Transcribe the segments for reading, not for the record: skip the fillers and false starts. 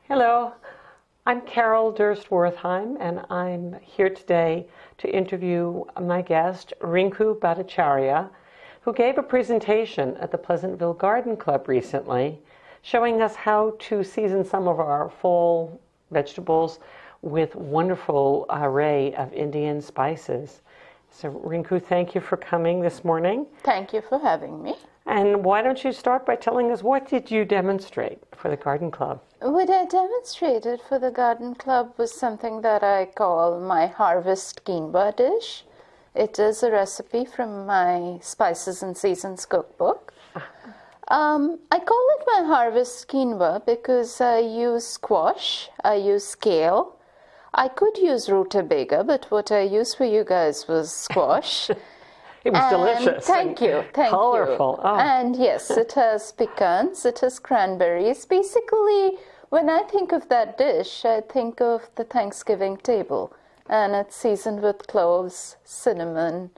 Hello, I'm Carol Durst-Wertheim, and I'm here today to interview my guest, Rinku Bhattacharya, who gave a presentation at the Pleasantville Garden Club recently, showing us how to season some of our fall vegetables with wonderful array of Indian spices. So Rinku, thank you for coming this morning. Thank you for having me. And why don't you start by telling us, what did you demonstrate for the Garden Club? What I demonstrated for the Garden Club was something that I call my Harvest Quinoa dish. It is a recipe from my Spices and Seasons cookbook. I call it my Harvest Quinoa because I use squash, I use kale. I could use rutabaga, but what I used for you guys was squash. It was delicious. Thank you. Colorful. Oh. And yes, it has pecans, it has cranberries. Basically, when I think of that dish, I think of the Thanksgiving table. And it's seasoned with cloves, cinnamon.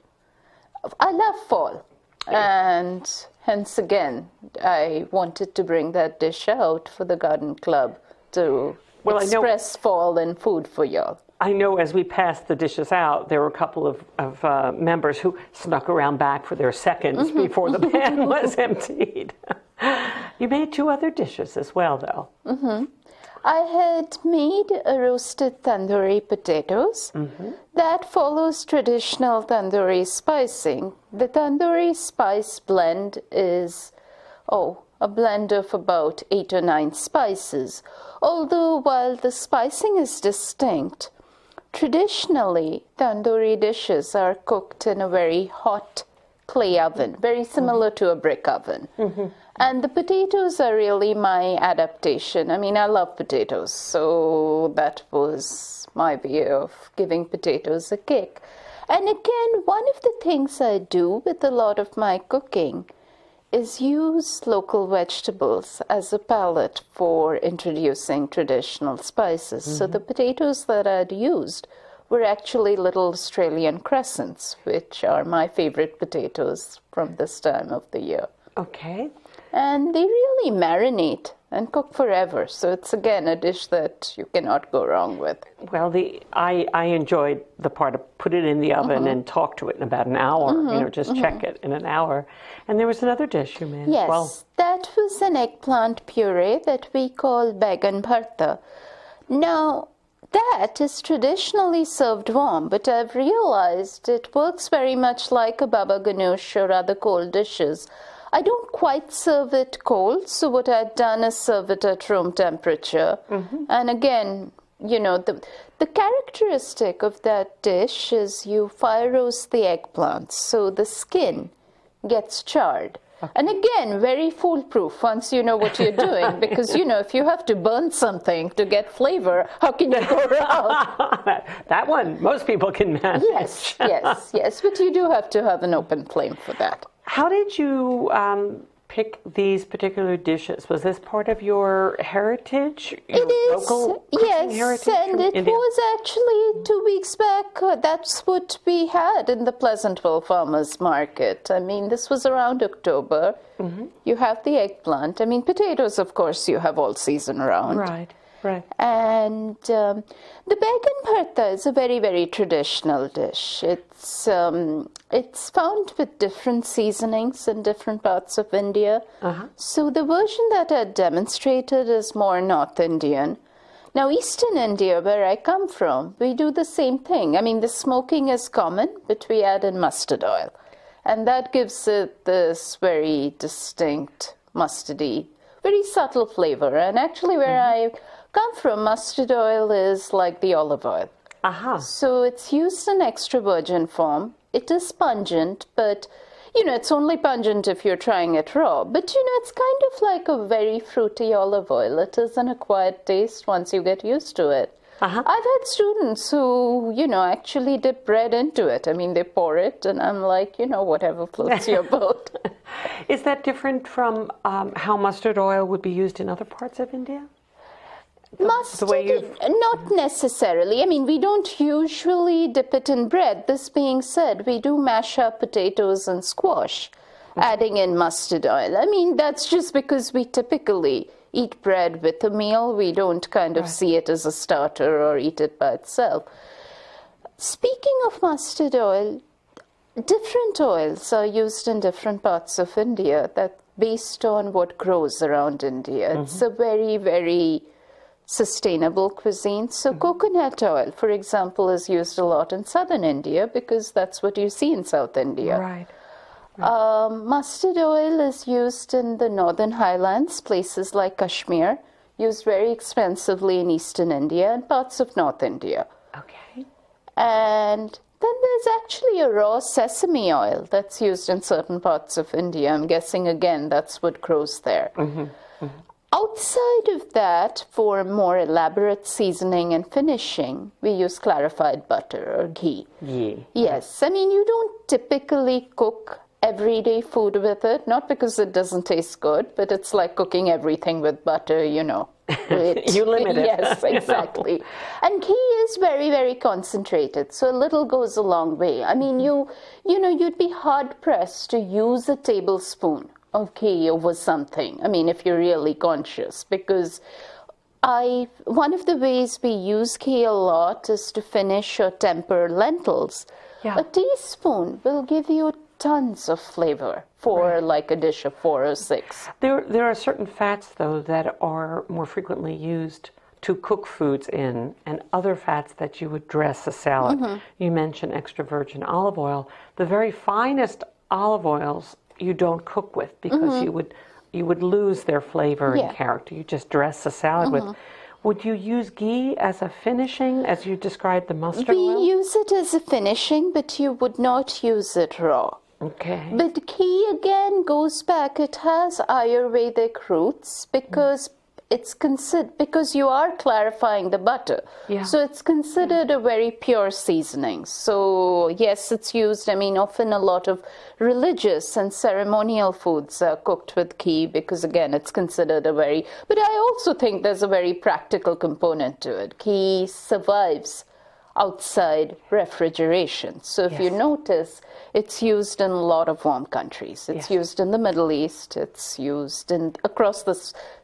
I love fall. And hence again, I wanted to bring that dish out for the Garden Club to express fall in food for y'all. I know as we passed the dishes out, there were a couple of members who snuck around back for their seconds before the pan was emptied. You made two other dishes as well, though. I had made a roasted tandoori potatoes. That follows traditional tandoori spicing. The tandoori spice blend is, a blend of about 8 or 9 spices. Although while the spicing is distinct, traditionally, tandoori dishes are cooked in a very hot clay oven, very similar to a brick oven. And the potatoes are really my adaptation. I mean, I love potatoes, so that was my way of giving potatoes a kick. And again, one of the things I do with a lot of my cooking is use local vegetables as a palette for introducing traditional spices. So the potatoes that I'd used were actually little Australian crescents, which are my favorite potatoes from this time of the year. Okay. And they really marinate and cook forever. So it's, again, a dish that you cannot go wrong with. Well, I enjoyed the part of put it in the oven and talk to it in about an hour, just check it in an hour. And there was another dish you made as well. Yes, that was an eggplant puree that we call bagan bharta. Now, that is traditionally served warm, but I've realized it works very much like a baba ganoush or other cold dishes. I don't quite serve it cold, so what I've done is serve it at room temperature. And again, the characteristic of that dish is you fire roast the eggplants, so the skin gets charred. And again, very foolproof once you know what you're doing, because, if you have to burn something to get flavor, how can you go wrong? That one, most people can manage. Yes, but you do have to have an open flame for that. How did you pick these particular dishes? Was this part of your heritage? Your local cooking heritage and it India? was actually 2 weeks back. That's what we had in the Pleasantville Farmers Market. I mean, this was around October. You have the eggplant. I mean, potatoes, of course, you have all season round. Right. And the bagan bharta is a very, very traditional dish. It's found with different seasonings in different parts of India. So the version that I demonstrated is more North Indian. Now, Eastern India, where I come from, we do the same thing. I mean, the smoking is common, but we add in mustard oil. And that gives it this very distinct mustardy, very subtle flavor. And actually, where I come from, mustard oil is like the olive oil. So it's used in extra virgin form. It is pungent, but, it's only pungent if you're trying it raw. But, it's kind of like a very fruity olive oil. It is an acquired taste once you get used to it. I've had students who, actually dip bread into it. I mean, they pour it, and I'm like, whatever floats your boat. Is that different from how mustard oil would be used in other parts of India? Mustard, not necessarily. I mean, we don't usually dip it in bread. This being said, we do mash up potatoes and squash, adding in mustard oil. I mean, that's just because we typically eat bread with a meal. We don't kind of see it as a starter or eat it by itself. Speaking of mustard oil, different oils are used in different parts of India that based on what grows around India. It's a very, very sustainable cuisine. So coconut oil, for example, is used a lot in southern India because that's what you see in South India. Right. Mustard oil is used in the northern highlands, places like Kashmir, used very extensively in eastern India and parts of North India. Okay. And then there's actually a raw sesame oil that's used in certain parts of India. I'm guessing, again, that's what grows there. Outside of that, for more elaborate seasoning and finishing, we use clarified butter or ghee. Ghee. Yes. I mean, you don't typically cook everyday food with it, not because it doesn't taste good, but it's like cooking everything with butter, you know. You limit it. Yes, exactly. And ghee is very, very concentrated, so a little goes a long way. I mean, you know, you'd be hard-pressed to use a tablespoon of ghee over something. I mean, if you're really conscious, because one of the ways we use ghee a lot is to finish or temper lentils. Yeah. A teaspoon will give you tons of flavor for like a dish of 4 or 6. There are certain fats, though, that are more frequently used to cook foods in, and other fats that you would dress a salad. You mentioned extra virgin olive oil. The very finest olive oils you don't cook with because you would lose their flavor and character. You just dress a salad with. Would you use ghee as a finishing, as you described the mustard oil? We use it as a finishing, but you would not use it raw. Okay. But ghee again goes back. It has Ayurvedic roots because it's because you are clarifying the butter. Yeah. So it's considered a very pure seasoning. So yes, it's used. I mean, often a lot of religious and ceremonial foods are cooked with ghee because again, it's considered a very. But I also think there's a very practical component to it. Ghee survives outside refrigeration. So if you notice, it's used in a lot of warm countries. It's used in the Middle East. It's used across the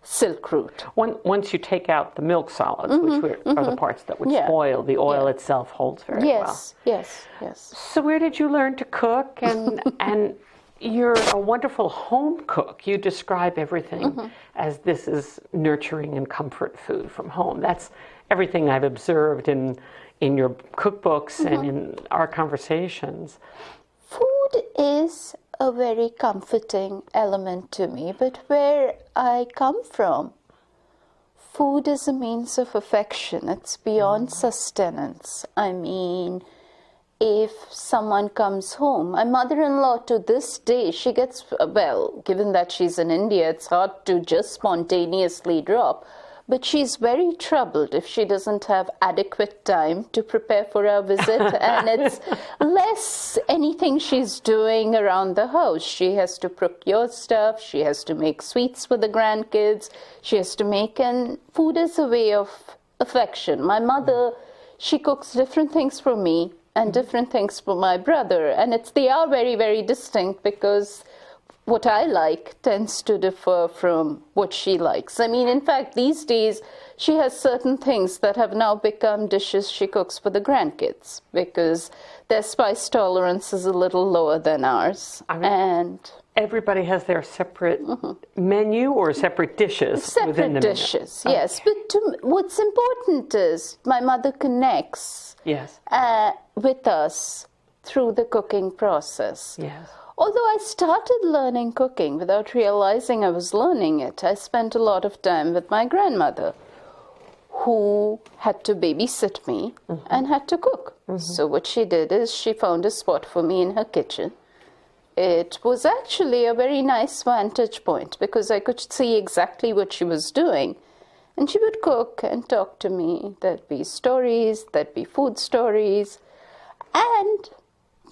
Silk Route. Once you take out the milk solids, which are the parts that would spoil, the oil itself holds very well. Yes. So where did you learn to cook? And you're a wonderful home cook. You describe everything as this is nurturing and comfort food from home. That's everything I've observed in your cookbooks and in our conversations. Food is a very comforting element to me, but where I come from, food is a means of affection. It's beyond sustenance. I mean, if someone comes home, my mother-in-law to this day, she gets, well, given that she's in India, it's hard to just spontaneously drop. But she's very troubled if she doesn't have adequate time to prepare for our visit. And it's less anything she's doing around the house. She has to procure stuff. She has to make sweets for the grandkids. She has to make, and food is a way of affection. My mother, she cooks different things for me and different things for my brother. And they are very, very distinct because what I like tends to differ from what she likes. I mean, in fact, these days, she has certain things that have now become dishes she cooks for the grandkids because their spice tolerance is a little lower than ours. And everybody has their separate menu or separate dishes within the menu. Separate dishes, yes. But what's important is my mother connects with us through the cooking process. Yes. Although I started learning cooking without realizing I was learning it, I spent a lot of time with my grandmother, who had to babysit me and had to cook. So what she did is she found a spot for me in her kitchen. It was actually a very nice vantage point because I could see exactly what she was doing. And she would cook and talk to me. There'd be stories, there'd be food stories. And,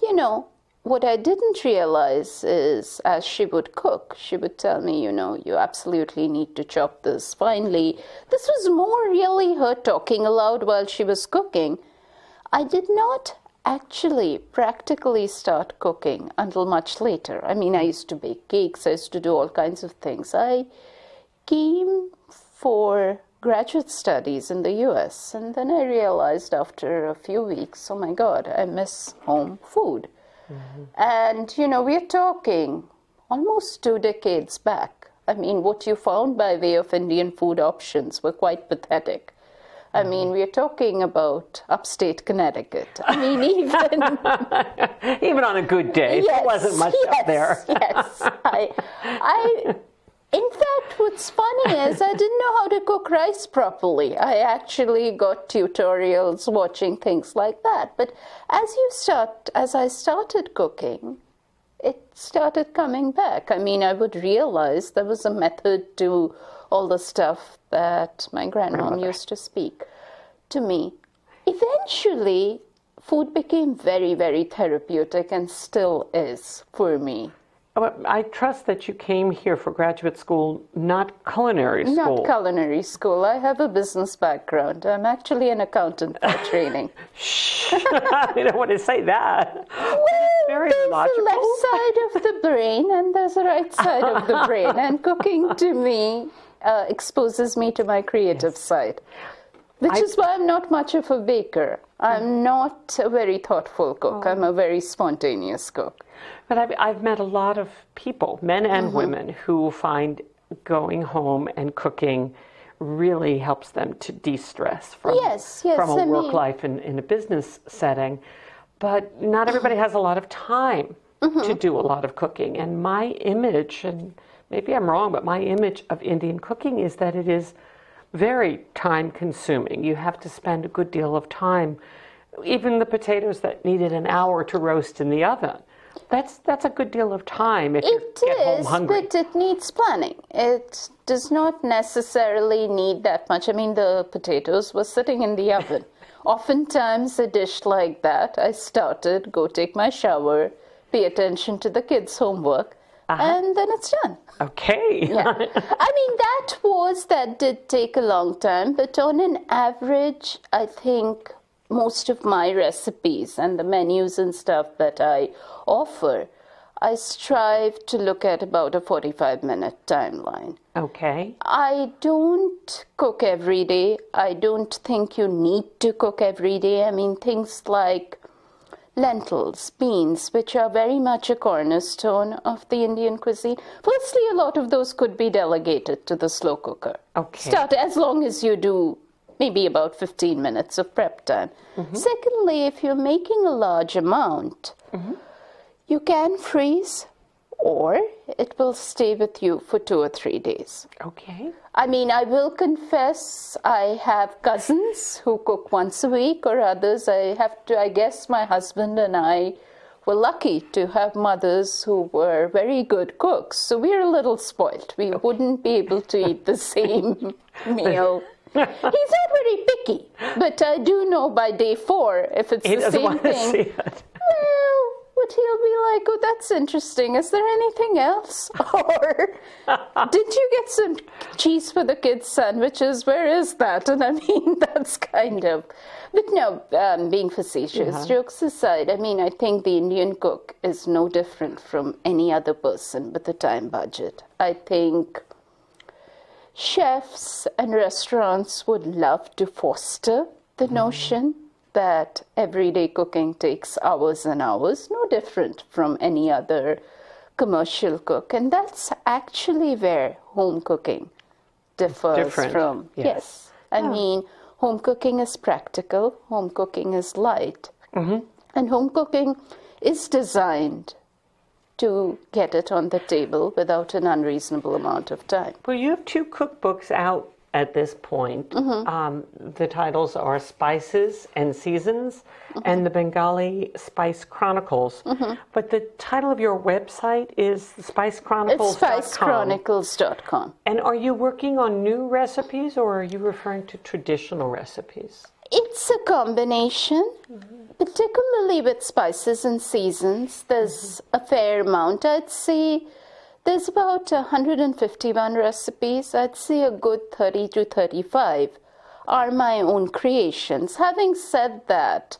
you know, what I didn't realize is, as she would cook, she would tell me, you know, you absolutely need to chop this finely. This was more really her talking aloud while she was cooking. I did not actually practically start cooking until much later. I mean, I used to bake cakes, I used to do all kinds of things. I came for graduate studies in the US, and then I realized after a few weeks, oh my God, I miss home food. And, we're talking almost 2 decades back. I mean, what you found by way of Indian food options were quite pathetic. I mean, we're talking about upstate Connecticut. I mean, even on a good day, yes, there wasn't much up there. Yes, in fact, what's funny is I didn't know how to cook rice properly. I actually got tutorials watching things like that. But as I started cooking, it started coming back. I mean, I would realize there was a method to all the stuff that my grandmom used to speak to me. Eventually, food became very, very therapeutic and still is for me. I trust that you came here for graduate school, not culinary school. Not culinary school. I have a business background. I'm actually an accountant by training. Shh! I don't want to say that. Well, very there's logical. a left side of the brain and there's a right side of the brain. And cooking to me exposes me to my creative side. Which is why I'm not much of a baker. I'm not a very thoughtful cook. I'm a very spontaneous cook. But I've met a lot of people, men and women, who find going home and cooking really helps them to de-stress from a work life in a business setting. But not everybody has a lot of time to do a lot of cooking. And my image, and maybe I'm wrong, but my image of Indian cooking is that it is very time-consuming. You have to spend a good deal of time. Even the potatoes that needed an hour to roast in the oven, that's a good deal of time if you get home hungry. But it needs planning. It does not necessarily need that much. I mean, the potatoes were sitting in the oven. Oftentimes, a dish like that, I started, go take my shower, pay attention to the kids' homework, and then it's done. Okay. Yeah. I mean, that did take a long time, but on an average, I think most of my recipes and the menus and stuff that I offer, I strive to look at about a 45-minute timeline. Okay. I don't cook every day. I don't think you need to cook every day. I mean, things like lentils, beans, which are very much a cornerstone of the Indian cuisine. Firstly, a lot of those could be delegated to the slow cooker. Okay. Start as long as you do maybe about 15 minutes of prep time. Secondly, if you're making a large amount, you can freeze, or it will stay with you for 2 or 3 days. Okay. I mean, I will confess, I have cousins who cook once a week, or others. I guess my husband and I were lucky to have mothers who were very good cooks. So we're a little spoiled. We wouldn't be able to eat the same meal. He's not very picky, but I do know by day 4, if it's the same thing, well, but he'll be like, oh, that's interesting. Is there anything else? Or did you get some cheese for the kids' sandwiches? Where is that? And I mean, that's kind of... But no, being facetious, jokes aside, I mean, I think the Indian cook is no different from any other person with a time budget. I think chefs and restaurants would love to foster the notion that everyday cooking takes hours and hours, no different from any other commercial cook. And that's actually where home cooking differs from. Yes. I mean, home cooking is practical, home cooking is light, and home cooking is designed to get it on the table without an unreasonable amount of time. Well, you have 2 cookbooks out at this point. The titles are Spices and Seasons and the Bengali Spice Chronicles. But the title of your website is spicechronicles.com. It's spicechronicles.com. And are you working on new recipes, or are you referring to traditional recipes? It's a combination, particularly with spices and seasons. There's a fair amount. I'd say there's about 151 recipes. I'd say a good 30 to 35 are my own creations. Having said that,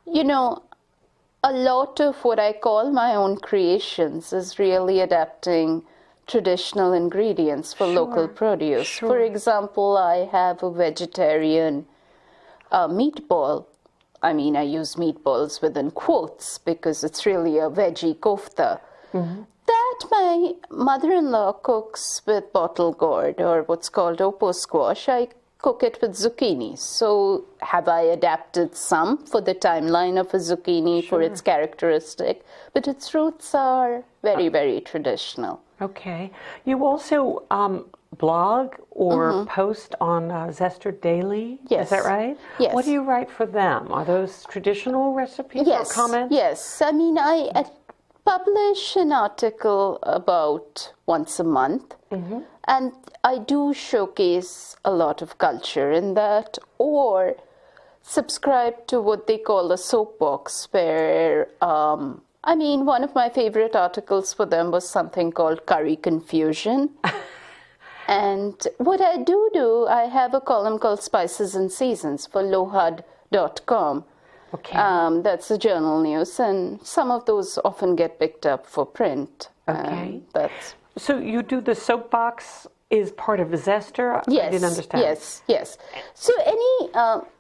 you know, a lot of what I call my own creations is really adapting traditional ingredients for local produce. Sure. For example, I have a vegetarian meatball. I mean, I use meatballs within quotes because it's really a veggie kofta. That my mother-in-law cooks with bottle gourd, or what's called opo squash. I cook it with zucchini. So have I adapted some for the timeline of a zucchini for its characteristic, but its roots are very, very traditional. Okay. You also blog or post on Zester Daily? Yes. Is that right? Yes. What do you write for them? Are those traditional recipes or comments? Yes. I mean, I publish an article about once a month, and I do showcase a lot of culture in that, or subscribe to what they call a soapbox, where, I mean, one of my favorite articles for them was something called Curry Confusion. And what I do, I have a column called Spices and Seasons for lohad.com. Okay. That's the journal news, and some of those often get picked up for print. Okay. That's So you do the soapbox is part of Zester? Yes, I didn't understand. Yes. So any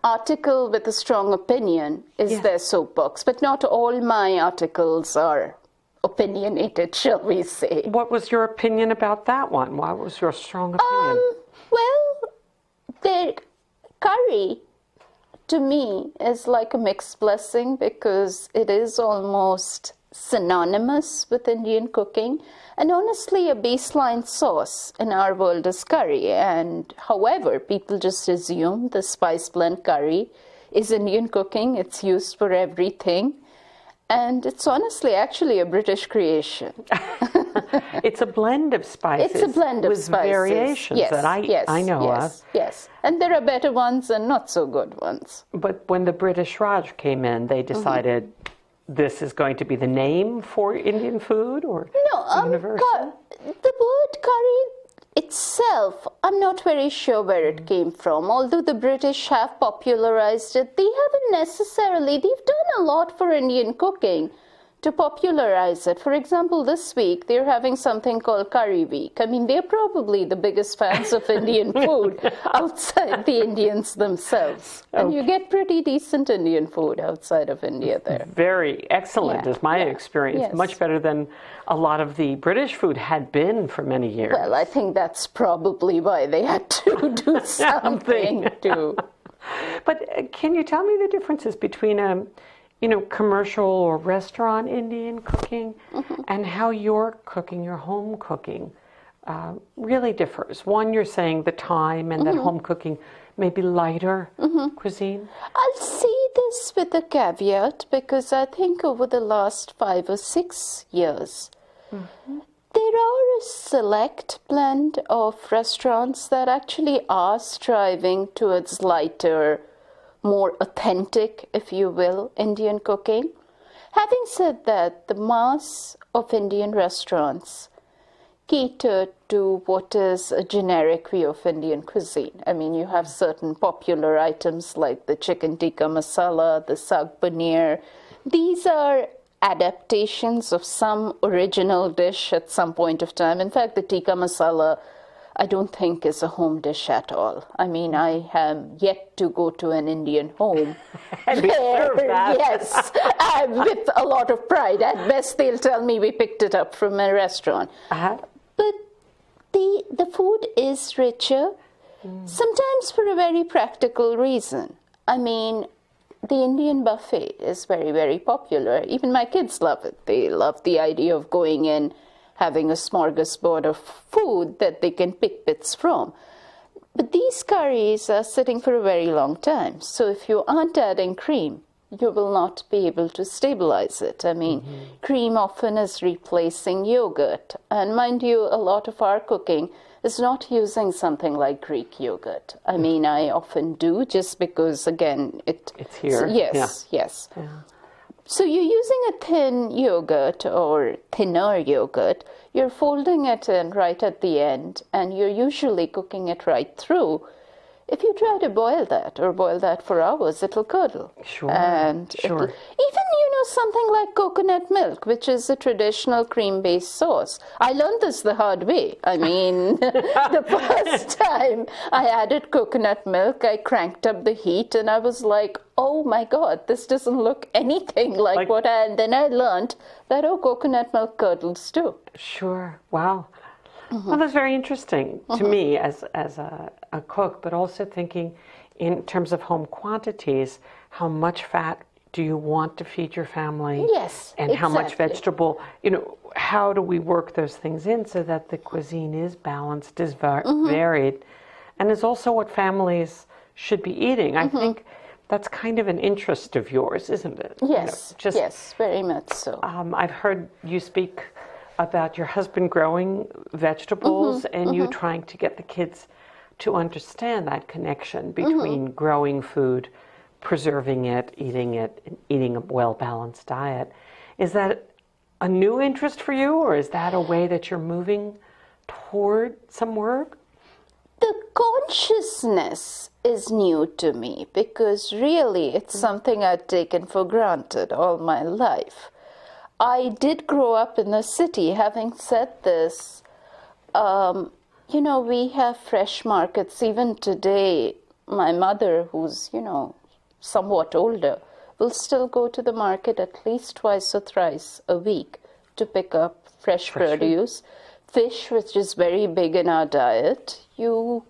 article with a strong opinion is their soapbox, but not all my articles are opinionated, shall we say. What was your opinion about that one? What was your strong opinion? Well, the curry, to me, is like a mixed blessing because it is almost synonymous with Indian cooking. And honestly, a baseline sauce in our world is curry. And however, people just assume the spice blend curry is Indian cooking. It's used for everything. And it's honestly actually a British creation. It's a blend of spices. It's a blend of with spices. variations that I know of. Yes. And there are better ones and not so good ones. But when the British Raj came in, they decided this is going to be the name for Indian food, or universal? The word curry itself, I'm not very sure where it came from. Although the British have popularized it, they haven't necessarily. They've done a lot for Indian cooking to popularize it. For example, this week they're having something called Curry Week. I mean, they're probably the biggest fans of Indian food outside the Indians themselves. And you get pretty decent Indian food outside of India there. Very excellent is my experience. Yes. Much better than a lot of the British food had been for many years. Well, I think that's probably why they had to do something to... But can you tell me the differences between commercial or restaurant Indian cooking and how your cooking, your home cooking, really differs? One, you're saying the time and that home cooking may be lighter cuisine. I'll say this with a caveat because I think over the last 5 or 6 years, there are a select blend of restaurants that actually are striving towards lighter, more authentic, if you will, Indian cooking. Having said that, the mass of Indian restaurants cater to what is a generic view of Indian cuisine. I mean, you have certain popular items like the chicken tikka masala, the saag paneer. These are adaptations of some original dish at some point of time. In fact, the tikka masala, I don't think is a home dish at all. I mean, I have yet to go to an Indian home. Yes, with a lot of pride. At best, they'll tell me we picked it up from a restaurant. But the food is richer, sometimes for a very practical reason. I mean, the Indian buffet is very, very popular. Even my kids love it. They love the idea of going in, having a smorgasbord of food that they can pick bits from. But these curries are sitting for a very long time. So if you aren't adding cream, you will not be able to stabilize it. I mean, cream often is replacing yogurt. And mind you, a lot of our cooking is not using something like Greek yogurt. I mean, I often do just because, again, it's here. Yes. Yeah. So you're using a thin yogurt or thinner yogurt, you're folding it in right at the end, and you're usually cooking it right through. if you try to boil that for hours, it'll curdle. Sure, And sure. even, something like coconut milk, which is a traditional cream-based sauce. I learned this the hard way. I mean, the first time I added coconut milk, I cranked up the heat, and I was like, oh my God, this doesn't look anything like what and then I learned that, coconut milk curdles too. Sure. Wow. Well, that's very interesting to me as a cook, but also thinking in terms of home quantities, how much fat do you want to feed your family? Yes, and how much exactly. vegetable, how do we work those things in so that the cuisine is balanced, is varied, and is also what families should be eating. I think that's kind of an interest of yours, isn't it? Yes, yes, very much so. I've heard you speak about your husband growing vegetables and you trying to get the kids to understand that connection between growing food, preserving it, and eating a well-balanced diet. Is that a new interest for you, or is that a way that you're moving toward some work? The consciousness is new to me because really it's something I'd taken for granted all my life. I did grow up in the city. Having said this, we have fresh markets. Even today, my mother, who's, somewhat older, will still go to the market at least twice or thrice a week to pick up fresh produce. Fish, which is very big in our diet, you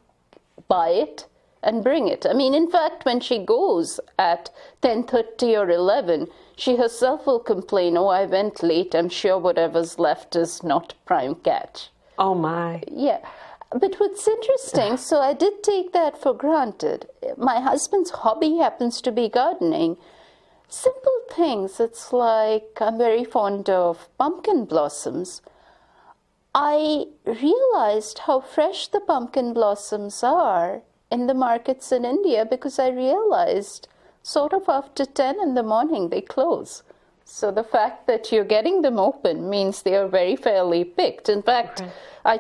buy it and bring it. I mean, in fact, when she goes at 10:30 or 11, she herself will complain, I went late, I'm sure whatever's left is not prime catch. Oh, my. Yeah. But what's interesting, so I did take that for granted. My husband's hobby happens to be gardening. Simple things. It's like I'm very fond of pumpkin blossoms. I realized how fresh the pumpkin blossoms are in the markets in India because I realized sort of after 10 in the morning they close. So the fact that you're getting them open means they are very fairly picked. In fact, I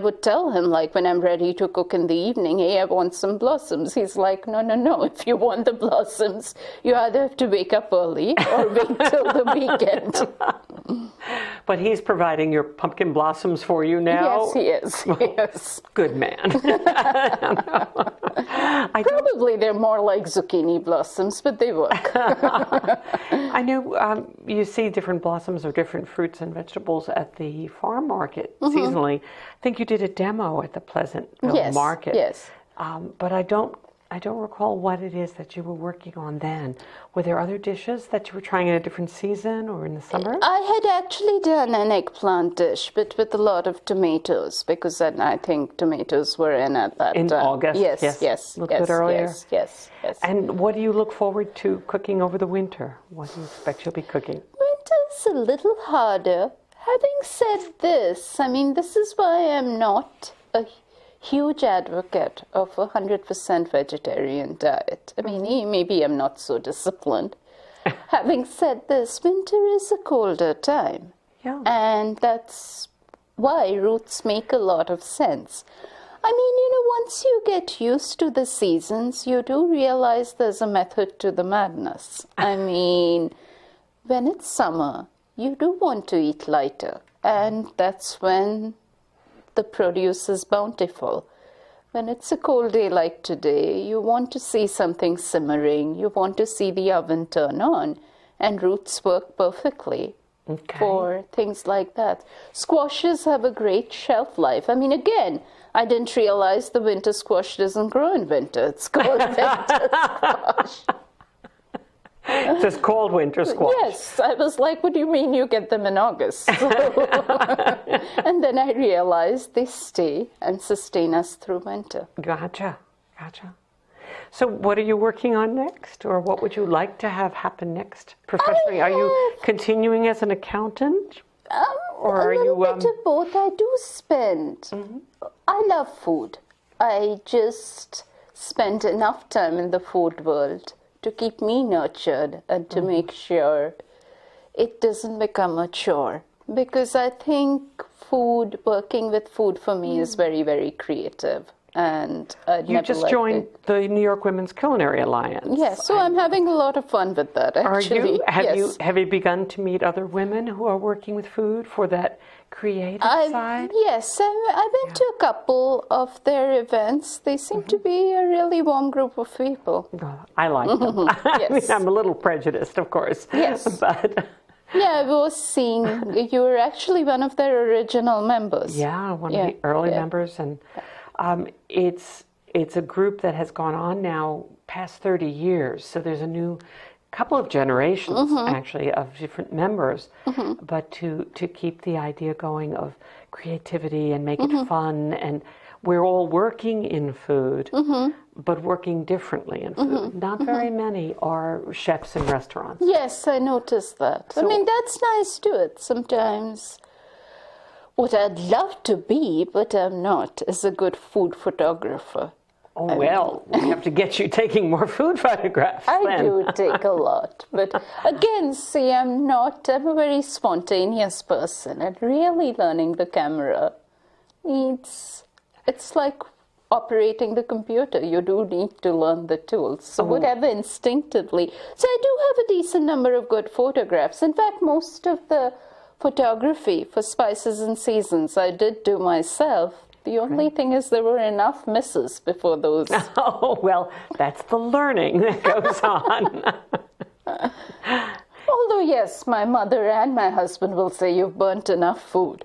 would tell him, when I'm ready to cook in the evening, hey, I want some blossoms. He's like, no. If you want the blossoms, you either have to wake up early or wait till the weekend. But he's providing your pumpkin blossoms for you now? Yes, he is. Yes. Good man. Probably they're more like zucchini blossoms, but they work. I know you see different blossoms of different fruits and vegetables at the farm market seasonally. I think you did a demo at the Pleasantville market. Yes. But I don't recall what it is that you were working on then. Were there other dishes that you were trying in a different season or in the summer? I had actually done an eggplant dish, but with a lot of tomatoes, because then I think tomatoes were in at that in time. August? Yes. A little bit earlier? Yes. And what do you look forward to cooking over the winter? What do you expect you'll be cooking? Winter's a little harder. Having said this, this is why I'm not a huge advocate of a 100% vegetarian diet. Maybe I'm not so disciplined. Having said this, winter is a colder time. Yeah. And that's why roots make a lot of sense. Once you get used to the seasons, you do realize there's a method to the madness. When it's summer, you do want to eat lighter. And that's when the produce is bountiful. When it's a cold day like today, you want to see something simmering. You want to see the oven turn on. And roots work perfectly for things like that. Squashes have a great shelf life. Again, I didn't realize the winter squash doesn't grow in winter. It's called winter squash. It's just called winter squash. Yes. I was like, what do you mean you get them in August? And then I realized they stay and sustain us through winter. Gotcha. So what are you working on next? Or what would you like to have happen next professionally? Are you continuing as an accountant? Or are you... A little bit of both. I do spend. I love food. I just spend enough time in the food world to keep me nurtured and to make sure it doesn't become a chore. Because I think working with food for me is very, very creative. and I'd You never just liked joined it. the New York Women's Culinary Alliance. Yes, so I'm having a lot of fun with that, actually. Are you? Yes. Have you begun to meet other women who are working with food for that creative side? Yes, I went to a couple of their events. They seem to be a really warm group of people. Oh, I like them. I mean, Yes. I'm a little prejudiced, of course. Yes. But Yeah, I was seeing you were actually one of their original members. yeah, one of the early yeah. members, and it's a group that has gone on now past 30 years. So there's a new couple of generations actually of different members, but to keep the idea going of creativity and make it fun, and we're all working in food, but working differently in food. Not very many are chefs in restaurants. Yes, I noticed that. I mean, that's nice to it. Sometimes what I'd love to be, but I'm not, is a good food photographer. Oh, well, we have to get you taking more food photographs I then. do take a lot. But again, see, I'm a very spontaneous person. And really learning the camera it's like operating the computer. You do need to learn the tools. So whatever instinctively. So I do have a decent number of good photographs. In fact, most of the photography for Spices and Seasons I did do myself. The only thing is there were enough misses before those. Oh, well, that's the learning that goes on. Although, yes, my mother and my husband will say you've burnt enough food.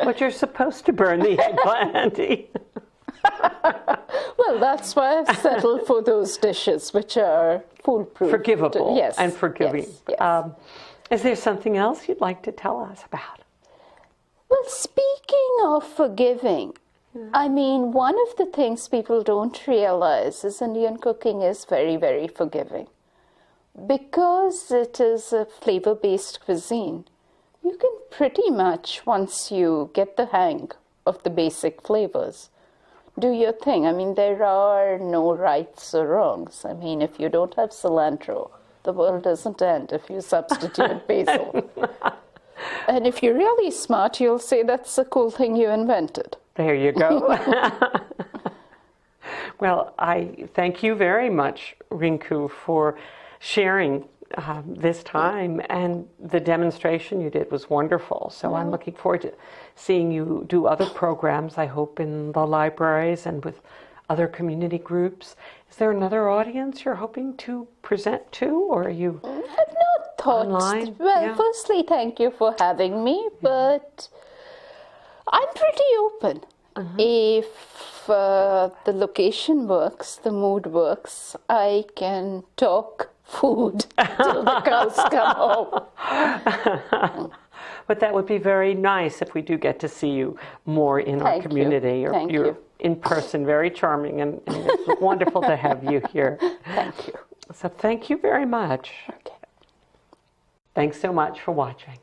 But you're supposed to burn the eggplant. Well, that's why I've settled for those dishes, which are foolproof. Forgivable Yes, and forgiving. yes. Is there something else you'd like to tell us about? Well, speaking of forgiving, I mean, one of the things people don't realize is Indian cooking is very, very forgiving. Because it is a flavor-based cuisine, you can pretty much, once you get the hang of the basic flavors, do your thing. I mean, there are no rights or wrongs. I mean, if you don't have cilantro, the world doesn't end if you substitute basil. And if you're really smart, you'll say that's a cool thing you invented. There you go. Well, I thank you very much, Rinku, for sharing this time, and the demonstration you did was wonderful. So I'm looking forward to seeing you do other programs, I hope, in the libraries and with other community groups. Is there another audience you're hoping to present to, or are you I've not thought. online? Well, Yeah. firstly, thank you for having me, but I'm pretty open. If the location works, the mood works, I can talk food till the cows come home. But that would be very nice if we do get to see you more in our Thank you. community. Thank You're you. in person, very charming, and it's wonderful to have you here. Thank you. So thank you very much. Okay. Thanks so much for watching.